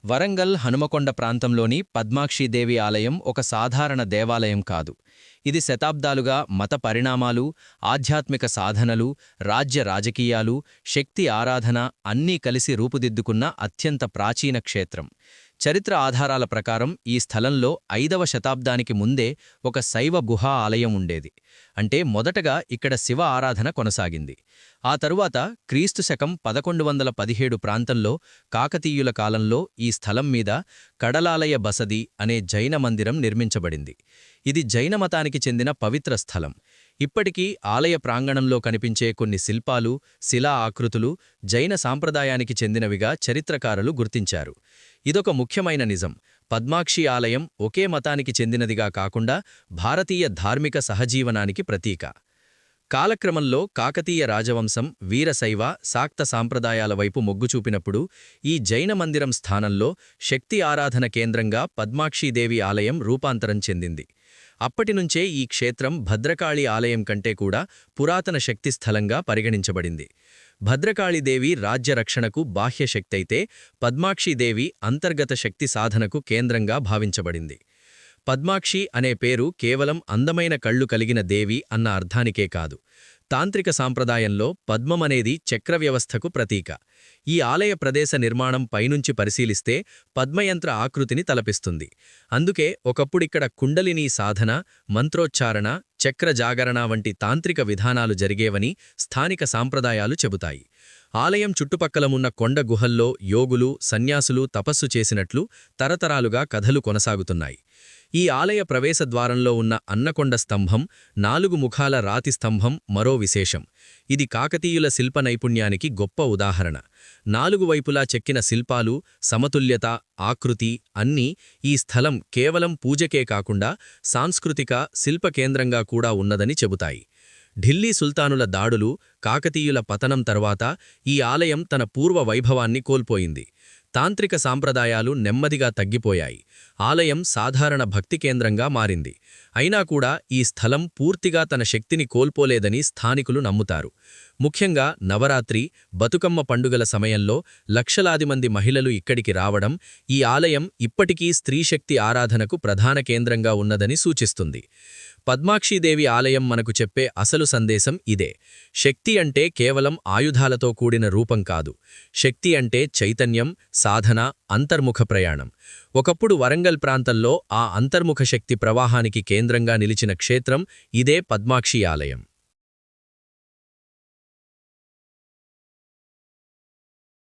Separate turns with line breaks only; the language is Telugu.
వరంగల్ హనుమకొండ ప్రాంతంలోని పద్మాక్షీదేవి ఆలయం ఒక సాధారణ దేవాలయం కాదు. ఇది శతాబ్దాలుగా మత పరిణామాలు, ఆధ్యాత్మిక సాధనలు, రాజ్య రాజకీయాలు, శక్తి ఆరాధన అన్నీ కలిసి రూపుదిద్దుకున్న అత్యంత ప్రాచీన క్షేత్రం. చరిత్ర ఆధారాల ప్రకారం ఈ స్థలంలో 5వ శతాబ్దానికి ముందే ఒక శైవ గుహా ఆలయం ఉండేది. అంటే మొదటగా ఇక్కడ శివ ఆరాధన కొనసాగింది. ఆ తరువాత క్రీస్తు శకం 1117 ప్రాంతంలో కాకతీయుల కాలంలో ఈ స్థలం మీద కడలాలయ బసది అనే జైన మందిరం నిర్మించబడింది. ఇది జైన మతానికి చెందిన పవిత్ర స్థలం. ఇప్పటికీ ఆలయ ప్రాంగణంలో కనిపించే కొన్ని శిల్పాలు, శిలా ఆకృతులు జైన సాంప్రదాయానికి చెందినవిగా చరిత్రకారులు గుర్తించారు. ఇదొక ముఖ్యమైన నిజం. పద్మాక్షి ఆలయం ఒకే మతానికి చెందినదిగా కాకుండా భారతీయ ధార్మిక సహజీవనానికి ప్రతీక. కాలక్రమంలో కాకతీయ రాజవంశం వీరశైవ, శాక్త సాంప్రదాయాల వైపు మొగ్గుచూపినప్పుడు ఈ జైన మందిరం స్థానంలో శక్తి ఆరాధన కేంద్రంగా పద్మాక్షీదేవి ఆలయం రూపాంతరం చెందింది. అప్పటినుంచే ఈ క్షేత్రం భద్రకాళి ఆలయం కంటే కూడా పురాతన శక్తిస్థలంగా పరిగణించబడింది. భద్రకాళీదేవి రాజ్యరక్షణకు బాహ్య శక్తైతే పద్మాక్షీదేవి అంతర్గత శక్తి సాధనకు కేంద్రంగా భావించబడింది. పద్మాక్షి అనే పేరు కేవలం అందమైన కళ్ళు కలిగిన దేవి అన్న అర్థానికే కాదు. తాంత్రిక సాంప్రదాయంలో పద్మమనేది చక్రవ్యవస్థకు ప్రతీక. ఈ ఆలయ ప్రదేశ నిర్మాణం పైనుంచి పరిశీలిస్తే పద్మయంత్ర ఆకృతిని తలపిస్తుంది. అందుకే ఒకప్పుడిక్కడ కుండలినీ సాధన, మంత్రోచ్చారణ, చక్ర జాగరణ వంటి తాంత్రిక విధానాలు జరిగేవని స్థానిక సాంప్రదాయాలు చెబుతాయి. ఆలయం చుట్టుపక్కలమున్న కొండ గుహల్లో యోగులు, సన్యాసులు తపస్సు చేసినట్లు తరతరాలుగా కథలు కొనసాగుతున్నాయి. ఈ ఆలయ ప్రవేశద్వారంలో ఉన్న అన్నకొండ స్తంభం, 4 ముఖాల రాతి స్తంభం మరో విశేషం. ఇది కాకతీయుల శిల్ప నైపుణ్యానికి గొప్ప ఉదాహరణ. 4 వైపులా చెక్కిన శిల్పాలు, సమతుల్యత, ఆకృతి అన్నీ ఈ స్థలం కేవలం పూజకే కాకుండా సాంస్కృతిక, శిల్ప కేంద్రంగా కూడా ఉన్నదని చెబుతాయి. ఢిల్లీ సుల్తానుల దాడులు, కాకతీయుల పతనం తర్వాత ఈ ఆలయం తన పూర్వ వైభవాన్ని కోల్పోయింది. తాంత్రిక సాంప్రదాయాలు నెమ్మదిగా తగ్గిపోయాయి. ఆలయం సాధారణ భక్తి కేంద్రంగా మారింది. అయినా కూడా ఈ స్థలం పూర్తిగా తన శక్తిని కోల్పోలేదని స్థానికులు నమ్ముతారు. ముఖ్యంగా నవరాత్రి, బతుకమ్మ పండుగల సమయంలో లక్షలాది మంది మహిళలు ఇక్కడికి రావడం ఈ ఆలయం ఇప్పటికీ స్త్రీశక్తి ఆరాధనకు ప్రధాన కేంద్రంగా ఉన్నదని సూచిస్తుంది. పద్మాక్షీదేవి ఆలయం మనకు చెప్పే అసలు సందేశం ఇదే. శక్తి అంటే కేవలం ఆయుధాలతో కూడిన రూపం కాదు. శక్తి అంటే చైతన్యం, సాధన, అంతర్ముఖ ప్రయాణం. ఒకప్పుడు వరంగల్ ప్రాంతంలో ఆ అంతర్ముఖ శక్తి ప్రవాహానికి కేంద్రంగా నిలిచిన క్షేత్రం ఇదే పద్మాక్షి ఆలయం.